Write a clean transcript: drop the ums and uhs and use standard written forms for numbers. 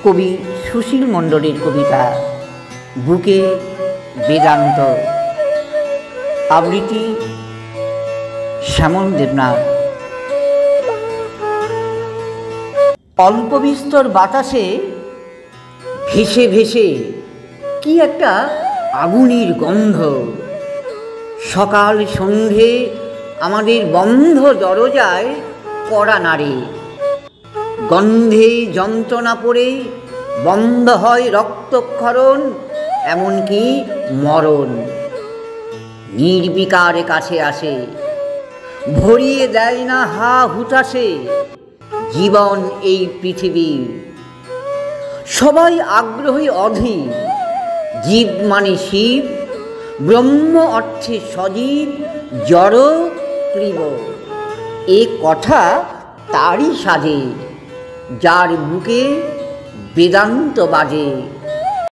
কবি সুশীল মণ্ডলের কবিতা বুকে বেদান্ত, আবৃত্তি শ্যামল দেবনাথ। অল্প বিস্তর বাতাসে ভেসে ভেসে কি একটা আগুনের গন্ধ। সকাল সন্ধে আমাদের বন্ধ দরজায় কড়া নাড়ে। গন্ধে যন্ত্রণা পড়ে বন্ধ হয় রক্তক্ষরণ, এমনকি মরণ। নির্বিকার কাছে আসে, ভরিয়ে দেয় না হা হুতাশে জীবন এই পৃথিবীর। সবাই আগ্রহী অধীর, জীব মানে শিব, ব্রহ্ম অর্থে সজীব, জড় ক্লীব। এ কথা তারই সাজে, যার বুকে বেদান্ত বাজে।